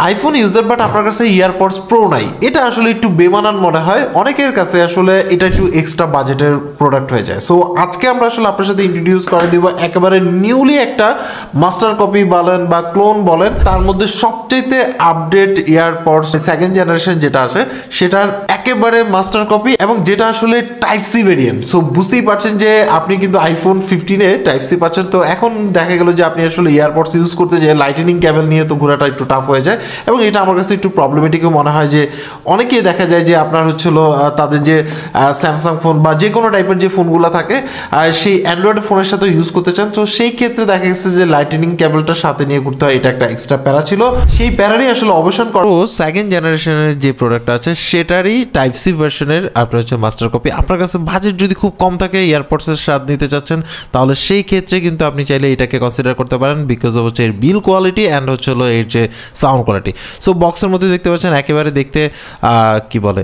IPhone user but আপনার কাছে EarPods pro নাই, এটা আসলে একটু বেমানান মনে হয় অনেকের কাছে, আসলে এটা একটু এক্সট্রা বাজেটের প্রোডাক্ট হয়ে যায়। সো আজকে আমরা আসলে আপনার সাথে ইন্ট্রোডিউস করে দিব একেবারে নিউলি একটা মাস্টার কপি বলেন বা ক্লোন বলেন, তার মধ্যে সবচেয়ে আপডেট ইয়ারপডস সেকেন্ড জেনারেশন যেটা আছে সেটার একেবারে মাস্টার কপি, এবং যেটা আসলে টাইপ সি ভেরিয়েন্ট। সো বুঝতেই পারছেন যে আপনি কিন্তু আইফোন 15-এ টাইপ সি পাচ্ছেন। তো এখন দেখা গেল যে আপনি আসলে ইয়ারপডস ইউজ করতে যে লাইটনিং কেবল নিয়ে তো ঘোরাটা একটু টাফ হয়ে যায়, এবং এটা আমার কাছে একটু প্রবলেমেটিকও মনে হয় যে অনেকেই দেখা যায় যে আপনার হচ্ছিল তাদের যে স্যামসাং ফোন বা যে কোনো টাইপের যে ফোনগুলো থাকে সেই অ্যান্ড্রয়েড ফোনের সাথে ইউজ করতে চান। তো সেই ক্ষেত্রে দেখা গেছে যে লাইটনিং কেবলটা সাথে নিয়ে ঘুরতে হয়, এটা একটা এক্সট্রা প্যারা ছিল। সেই প্যারারই আসলে অবসান করো সেকেন্ড জেনারেশনের যে প্রোডাক্ট আছে সেটারই টাইপ সি ভার্সনের আপনার হচ্ছে মাস্টার কপি। আপনার কাছে বাজেট যদি খুব কম থাকে, ইয়ারপডসের স্বাদ নিতে চাচ্ছেন, তাহলে সেই ক্ষেত্রে কিন্তু আপনি চাইলে এটাকে কনসিডার করতে পারেন, বিকজ অফ হচ্ছে এর বিল কোয়ালিটি অ্যান্ড হচ্ছে হলো এর যে সাউন্ড কোয়ালিটি। সো বক্সের মধ্যে দেখতে পাচ্ছেন একেবারে দেখতে কি বলে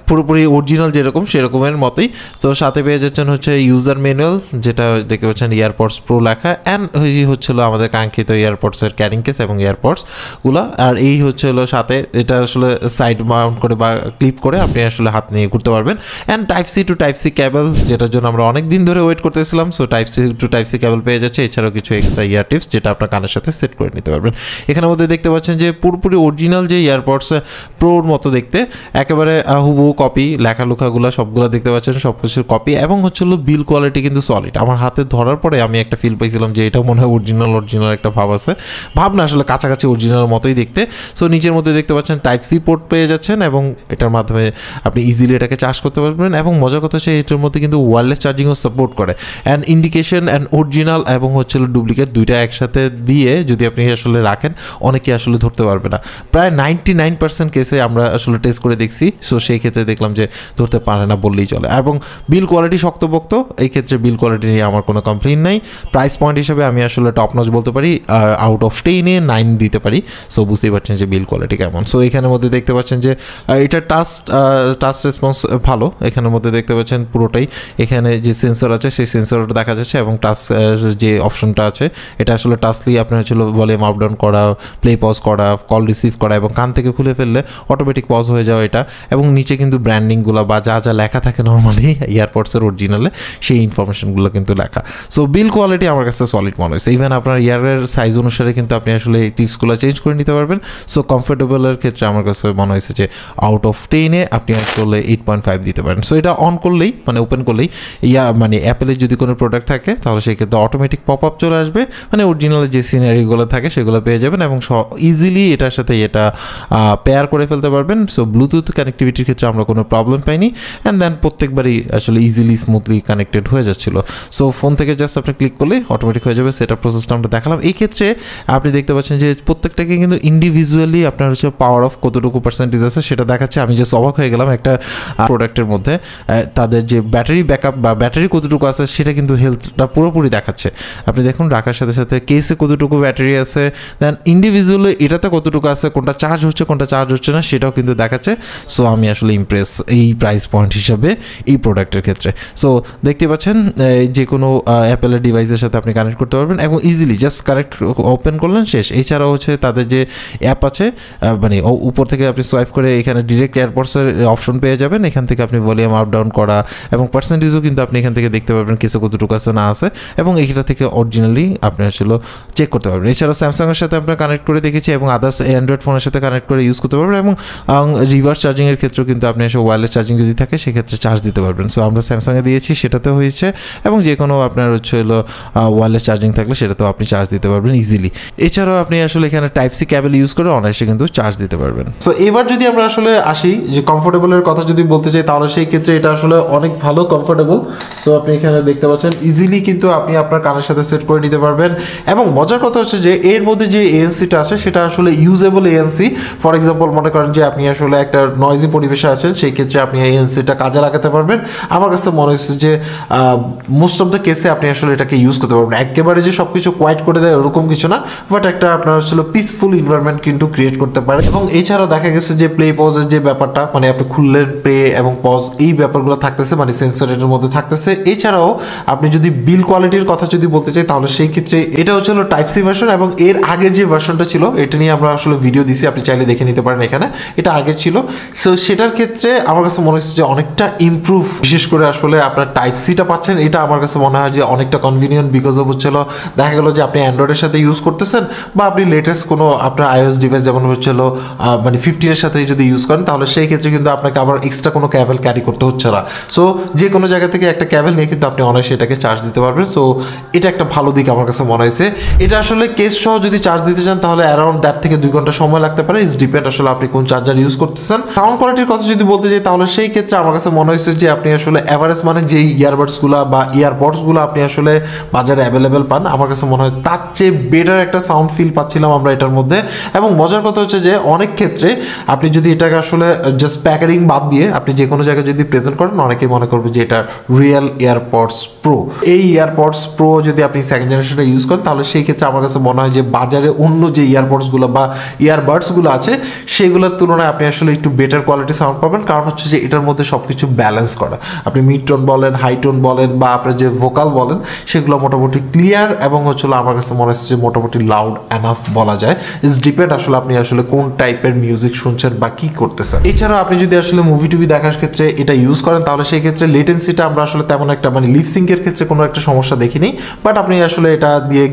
পুরোপুরি অরিজিনাল যেরকম সেরকমের মতোই। তো সাথে পেয়ে যাচ্ছেন হচ্ছে ইউজার ম্যানুয়াল, যেটা দেখতে পাচ্ছেন ইয়ারপডস প্রো লেখা, অ্যান্ড হচ্ছিল আমাদের কাঙ্ক্ষিত ইয়ারপডসের ক্যারিং কেস এবং ইয়ারপডসগুলো। আর এই হচ্ছিল সাথে এটা আসলে সাইড মাউন্ট করে বা ক্লিপ করে আপনি আসলে হাত নিয়ে ঘুরতে পারবেন। And type C to type C cable, যেটার জন্য আমরা অনেক দিন ধরে ওয়েট করতেছিলাম। So type C to type C cable পেয়ে যাচ্ছে, এছাড়াও কিছু এক্সট্রা ইয়ার টিপস যেটা আপনার কানের সাথে সেট করে নিতে পারবেন। এখানের মধ্যে দেখতে পাচ্ছেন যে পুরোপুরি অরিজিনাল যে ইয়ারপডস প্রোর মতো দেখতে, একেবারে হুবহু কপি, লেখালুখাগুলো সবগুলো দেখতে পাচ্ছেন সব কিছুর কপি, এবং হচ্ছিল বিল কোয়ালিটি কিন্তু সলিড। আমার হাতে ধরার পরে আমি একটা ফিল পাইছিলাম যে এটাও মনে হয় অরিজিনাল একটা ভাব আছে, ভাব না আসলে কাছাকাছি অরিজিনাল মতোই দেখতে। সো নিচের মধ্যে দেখতে পাচ্ছেন টাইপ সি পোর্ট পেয়ে যাচ্ছেন, এবং এটার মাধ্যমে আপনি ইজিলি এটাকে চার্জ করতে পারবেন। এবং মজার কথা হচ্ছে এটার মধ্যে কিন্তু ওয়্যারলেস চার্জিংও সাপোর্ট করে। অ্যান্ড ইন্ডিকেশন অ্যান্ড অরিজিনাল এবং হচ্ছিল ডুপ্লিকেট দুইটা একসাথে দিয়ে যদি আপনি আসলে রাখেন, অনেকে আসলে ধরতে পারবে না। প্রায় 99% কেসে আমরা আসলে টেস্ট করে দেখছি। সো সেই ক্ষেত্রে দেখলাম যে ধরতে পারে না বললেই চলে। এবং বিল কোয়ালিটি শক্তপোক্ত, এই ক্ষেত্রে বিল কোয়ালিটি নিয়ে আমার কোনো কমপ্লেইন নাই। প্রাইস পয়েন্ট হিসেবে আমি আসলে টপ নচ বলতে পারি, আউট অফ 10-এ 9 দিতে পারি। সো বুঝতেই পারছেন যে বিল কোয়ালিটি কেমন। সো এখানের মধ্যে দেখতে পাচ্ছেন যে এটা টাচ রেসপন্স ভালো। এখানের মধ্যে দেখতে পাচ্ছেন পুরোটাই এখানে যে সেন্সর আছে সেই সেন্সরটা দেখা যাচ্ছে, এবং টাচ যে অপশনটা আছে এটা আসলে টাচলি আপনার হচ্ছিল ভলিউম আপ ডাউন করা, প্লে পজ করা, কল রিসিভ করা, এবং কান থেকে খুলে ফেললে অটোমেটিক পজ হয়ে যাওয়া এটা। এবং নিচে কিন্তু ব্র্যান্ডিংগুলো বা যা যা লেখা থাকে নর্মালি ইয়ারপডসের অরিজিনালে, সেই ইনফরমেশনগুলো কিন্তু লেখা। সো বিল কোয়ালিটি আমার কাছে সলিড মনে হয়েছে। ইভেন আপনার ইয়ারের সাইজ অনুসারে কিন্তু আপনি আসলে এই টিপসগুলো চেঞ্জ করে নিতে পারবেন। সো কমফোর্টেবলের ক্ষেত্রে আমার কাছে মনে হয়েছে যে আউট অফ 10-এ আপনি আসলে 8.5 দিতে পারেন। সো এটা অন করলেই মানে ওপেন করলেই মানে অ্যাপেলের যদি কোনো প্রোডাক্ট থাকে তাহলে সেক্ষেত্রে অটোমেটিক পপ আপ চলে আসবে, মানে অরিজিনালের যে সিনারিগুলো থাকে সেগুলো পেয়ে যাবেন, এবং ইজিলি এটার সাথে এটা পেয়ার করে ফেলতে পারবেন। সো ব্লুটুথ কানেক্টিভিটির ক্ষেত্রে আমরা কোনো প্রবলেম পাইনি, অ্যান্ড দেন প্রত্যেকবারই আসলে ইজিলি স্মুথলি কানেক্টেড হয়ে যাচ্ছিল। সো ফোন থেকে জাস্ট আপনি ক্লিক করলে অটোমেটিক হয়ে যাবে, সেটা প্রসেসটা আমরা দেখালাম। এই ক্ষেত্রে আপনি দেখতে পাচ্ছেন যে প্রত্যেকটাকে কিন্তু ইন্ডিভিজুয়ালি আপনার হচ্ছে পাওয়ার অফ কতটুকু পার্সেন্টেজ আছে সেটা দেখাচ্ছে। আমি জাস্ট অবাক হয়ে গেলাম একটা প্রোডাক্টের মধ্যে তাদের যে ব্যাটারি ব্যাকআপ বা ব্যাটারি কতটুকু আছে সেটা কিন্তু হেলথটা পুরোপুরি দেখাচ্ছে। আপনি দেখুন রাখার সাথে সাথে কেসে কতটুকু ব্যাটারি আছে, দেন ইন্ডিভিজুয়ালি এটাতে কতটুকু আছে, কোনটা চার্জ হচ্ছে কোনটা চার্জ হচ্ছে না সেটাও কিন্তু দেখাচ্ছে। সো আমি আসলে ইমপ্রেস এই প্রাইস পয়েন্ট হিসাবে এই প্রোডাক্টের ক্ষেত্রে। সো দেখতে পাচ্ছেন যে কোনো অ্যাপেলের ডিভাইসের সাথে আপনি কানেক্ট করতে পারবেন, এবং ইজিলি জাস্ট কানেক্ট ওপেন করলেন শেষ। এছাড়াও হচ্ছে তাদের যে অ্যাপ আছে, মানে উপর থেকে আপনি সোয়াইপ করে এখানে ডিরেক্ট এয়ারপডসের অপশন পেয়ে যাবেন। এখান থেকে আপনি ভলিউম আপ ডাউন করা এবং পার্সেন্টেজও কিন্তু আপনি এখান থেকে দেখতে পারবেন কেসে কতটুকু আছে না আছে, এবং এইটা থেকে অরিজিনালি আপনি আসলে চেক করতে পারবেন। এছাড়াও স্যামসাংয়ের সাথে আমরা কানেক্ট করে দেখেছি, এবং আদার্স অ্যান্ড্রয়েড ফোনের সাথে কানেক্ট করে ইউজ করতে পারবেন, এবং রিভার্স চার্জিংয়ের ক্ষেত্রেও কিন্তু আপনি এসে ওয়্যারলেস চার্জিং যদি থাকে সেক্ষেত্রে চার্জ দিতে পারবেন। সো আমরা স্যামসাংয়ে দিয়েছি, সেটাতে হয়েছে, এবং যে কোনো আপনার হচ্ছে হলো ওয়্যারলেস চার্জিং থাকলে সেটাতেও আপনি চার্জ দিতে পারবেন ইজিলি। এছাড়াও আপনি আসলে এখানে টাইপ সি কেবল ইউজ করে অনায়াসে কিন্তু চার্জ দিতে পারবেন। সো এবার যদি আমরা আসলে আসি যে কমফোর্টেবলের কথা যদি বলতে চাই, তাহলে সেই ক্ষেত্রে এটা আসলে অনেক ভালো কমফোর্টেবল। সো আপনি এখানে দেখতে পাচ্ছেন ইজিলি কিন্তু আপনি আপনার কানের সাথে সেট করে নিতে পারবেন। এবং মজার কথা হচ্ছে যে এর মধ্যে যে এএনসিটা আছে সেটা আসলে ইউজেবল এএনসি। ফর এক্সাম্পল মনে করেন যে আপনি আসলে একটা নয়েজি পরিবেশে আছেন, সেই ক্ষেত্রে আপনি এএনসিটা কাজে লাগাতে পারবেন। আমার কাছে মনে হচ্ছে যে মোস্ট অফ দ্য কেসে আপনি আসলে এটাকে ইউজ করতে পারবেন। একেবারে যে সব কিছু কোয়াইট করে দেয় ওরকম কিছু না, বাট একটা আপনার আসলে পিসফুল এনভায়রনমেন্ট কিন্তু ক্রিয়েট করতে পারে। এবং এছাড়াও দেখা গেছে যে প্লে পজের যে ব্যাপারটা, মানে আপনি খুললেন প্লে এবং পজ, এই ব্যাপারগুলো থাকতেছে, মানে সেন্সরের মধ্যে থাকতেছে। এছাড়াও আপনি যদি বিল কোয়ালিটির কথা যদি বলতে চাই, তাহলে সেই ক্ষেত্রে এটা হচ্ছে টাইপ সি ভার্সন, এবং এর আগের যে ভার্সনটা ছিল এটা নিয়ে আমরা আসলে ভিডিও দিছি, আপনি চাইলে দেখে নিতে পারেন এখানে, এটা আগে ছিল। সো সেটার ক্ষেত্রে আমার কাছে মনে হচ্ছে যে অনেকটা ইমপ্রুভ, বিশেষ করে আসলে আপনার টাইপ সিটা পাচ্ছেন, এটা আমার কাছে মনে হয় যে অনেকটা কনভিনিয়েন্ট, বিকজ অফ হচ্ছিল দেখা গেল যে আপনি অ্যান্ড্রয়েডের সাথে ইউজ করতেছেন বা আপনি লেটেস্ট কোনো আপনার আইওএস ডিভাইস যেমন হচ্ছিল মানে 15 সাথে যদি ইউজ করেন, তাহলে সেই ক্ষেত্রে কিন্তু আপনাকে আবার এক্সট্রা কোনো ক্যাবেল ক্যারি করতে হচ্ছে না। সো যে কোনো জায়গা থেকে একটা ক্যাবেল নিয়ে কিন্তু আপনি অনায়াসে এটাকে চার্জ দিতে পারবেন। সো এটা একটা ভালো দিক আমার কাছে মনে হয়েছে। এটা আসলে কেস সহ যদি চার্জ দিতে চান তাহলে অ্যারাউন্ড 1.5 থেকে 2 ঘন্টা সময় লাগতে পারে, ইটস ডিপেন্ড আসলে আপনি কোন চার্জার ইউজ করতেছেন। সাউন্ড কোয়ালিটির কথা যদি বলতে যাই তাহলে সেই ক্ষেত্রে আমার কাছে মনে হয়েছে যে আপনি আসলে এভারেজ মানে যেই ইয়ারবাডসগুলো বা ইয়ারপডসগুলো আপনি আসলে বাজারে অ্যাভেলেবেল পান, আমার কাছে মনে হয় তার চেয়ে বেটার একটা সাউন্ড ফিল পাচ্ছিলাম আমরা এটার মধ্যে। এবং মজার কথা হচ্ছে যে অনেক ক্ষেত্রে আপনি যদি এটাকে আসলে জাস্ট প্যাকেটিং বাদ দিয়ে আপনি যে কোনো জায়গায় যদি প্রেজেন্ট করেন, অনেকেই মনে করবে যে এটা রিয়েল এয়ারপডস প্রো। এই এয়ারপডস প্রো যদি আপনি সেকেন্ড জেনারেশনটা ইউজ করেন তাহলে সেই ক্ষেত্রে আমার কাছে মনে হয় যে বাজারে অন্য যে ইয়ারপডসগুলো বা ইয়ারবাডসগুলো আছে সেগুলোর তুলনায় আপনি আসলে একটু বেটার কোয়ালিটি সাউন্ড পাবেন। কারণ হচ্ছে যে এটার মধ্যে সব কিছু ব্যালেন্স করা, আপনি মিড টোন বলেন, হাই টোন বলেন বা আপনার যে ভোকাল বলেন, সেগুলো মোটামুটি ক্লিয়ার এবং হচ্ছিল আমার কাছে মনে হচ্ছে যে মোটামুটি লাউড এনাফ বলা যায়। ইটস ডিপেন্ড আসলে আপনি আসলে কোন টাইপের মিউজিক শুনছেন বা কি করতেছেন। এছাড়াও আপনি যদি আসলে মুভি টুভি দেখার ক্ষেত্রে এটা ইউজ করেন তাহলে সেই ক্ষেত্রে লেটেন্সিটা আমরা আসলে তেমন একটা মানে লিপসিঙ্কের ক্ষেত্রে কোনো একটা সমস্যা দেখিনি। বাট আপনি আসলে এটা দিয়ে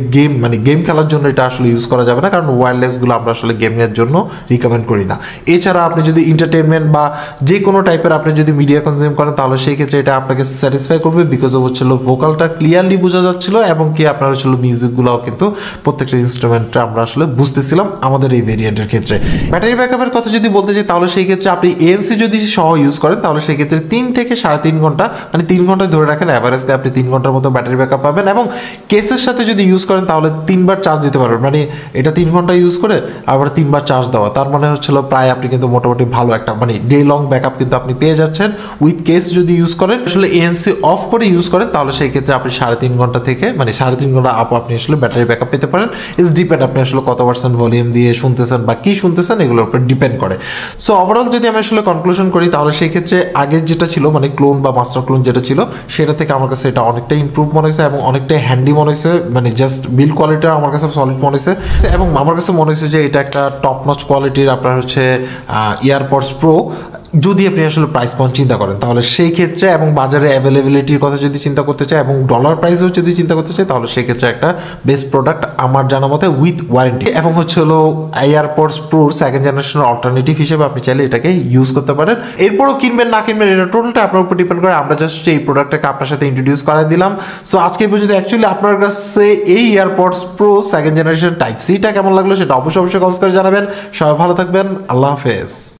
গেম খেলার জন্য এটা আসলে ইউজ করা যাবে না, কারণ ওয়্যারলেসগুলো আমরা আসলে গেমের জন্য রিকমেন্ড করি না। এছাড়া আপনি যদি এন্টারটেনমেন্ট বা যে কোনো টাইপের আপনি যদি মিডিয়া কনজিউম করেন তাহলে সেই ক্ষেত্রে এটা আপনাকে স্যাটিসফাই করবে, বিকজ অফ হচ্ছিল ভোকালটা ক্লিয়ারলি বোঝা যাচ্ছিল এবং কি আপনার হচ্ছিল মিউজিকগুলোও কিন্তু প্রত্যেকটা ইনস্ট্রুমেন্টে আমরা আসলে বুঝতেছিলাম আমাদের এই ভেরিয়েন্টের ক্ষেত্রে। ব্যাটারি ব্যাকআপের কথা যদি বলতে চাই তাহলে সেই ক্ষেত্রে আপনি এএনসি যদি সহ ইউজ করেন তাহলে সেই ক্ষেত্রে 3 থেকে 3.5 ঘন্টা, মানে 3 ঘন্টা ধরে রাখেন অ্যাভারেজে আপনি 3 ঘন্টার মতো ব্যাটারি ব্যাকআপ পাবেন। এবং কেসের সাথে যদি ইউজ করেন তাহলে 3 বার চার্জ দিতে পারবেন, মানে এটা 3 ঘন্টা ইউজ করে আবার 3 বার চার্জ দেওয়া, তার মানে হচ্ছিল প্রায় আপনি কিন্তু মোটামুটি ভালো একটা মানে ডে লং ব্যাকআপ কিন্তু আপনি পেয়ে যাচ্ছেন। উইথ কেস যদি ইউজ করেন আসলে এএনসি অফ করে ইউজ করেন তাহলে সেই ক্ষেত্রে আপনি 3.5 ঘন্টা থেকে মানে 3.5 ঘন্টা আপ আপনি আসলে ব্যাটারি ব্যাকআপ পেতে পারেন। ইটস ডিপেন্ড আপনি আসলে কত পার্সেন্ট ভলিউম দিয়ে শুনতেছেন বা কি শুনতেছেন এগুলোর উপর ডিপেন্ড করে। সো ওভারঅল যদি আমি আসলে কনক্লুশন করি তাহলে সেই ক্ষেত্রে আগের যেটা ছিল মানে ক্লোন বা মাস্টার ক্লোন যেটা ছিল সেটা থেকে আমার কাছে এটা অনেকটাই ইমপ্রুভ মনে হয়েছে এবং অনেকটাই হ্যান্ডি মনে হয়েছে, মানে জাস্ট বিল কোয়ালিটি আমার কাছে সলিড মনে হয়েছে। এবং আমার কাছে মনে হয়েছে যে এটা একটা টপ নচ কোয়ালিটির আপনার হচ্ছে ইয়ারপডস প্রো। যদি আপনি আসলে প্রাইস পয়েন্ট চিন্তা করেন তাহলে সেই ক্ষেত্রে এবং বাজারে অ্যাভেলেবিলিটির কথা যদি চিন্তা করতে চাই এবং ডলার প্রাইসেও যদি চিন্তা করতে চাই তাহলে সেই ক্ষেত্রে একটা বেস্ট প্রোডাক্ট আমার জানা মতে উইথ ওয়ারেন্টি। এবং হচ্ছে হলো এয়ারপডস প্রোর সেকেন্ড জেনারেশনের অল্টারনেটিভ হিসেবে আপনি চাইলে এটাকে ইউজ করতে পারেন। এরপরও কিনবেন না কিনবেন এটা টোটালটা আপনার উপর ডিপেন্ড করে। আমরা জাস্ট এই প্রোডাক্টটাকে আপনার সাথে ইন্ট্রোডিউস করাই দিলাম। সো আজকে পর্যন্ত অ্যাকচুয়ালি আপনার কাছে এই AirPods pro second generation type সিটা কেমন লাগলো সেটা অবশ্যই কমেন্টস করে জানাবেন। সবাই ভালো থাকবেন, আল্লাহ হাফেজ।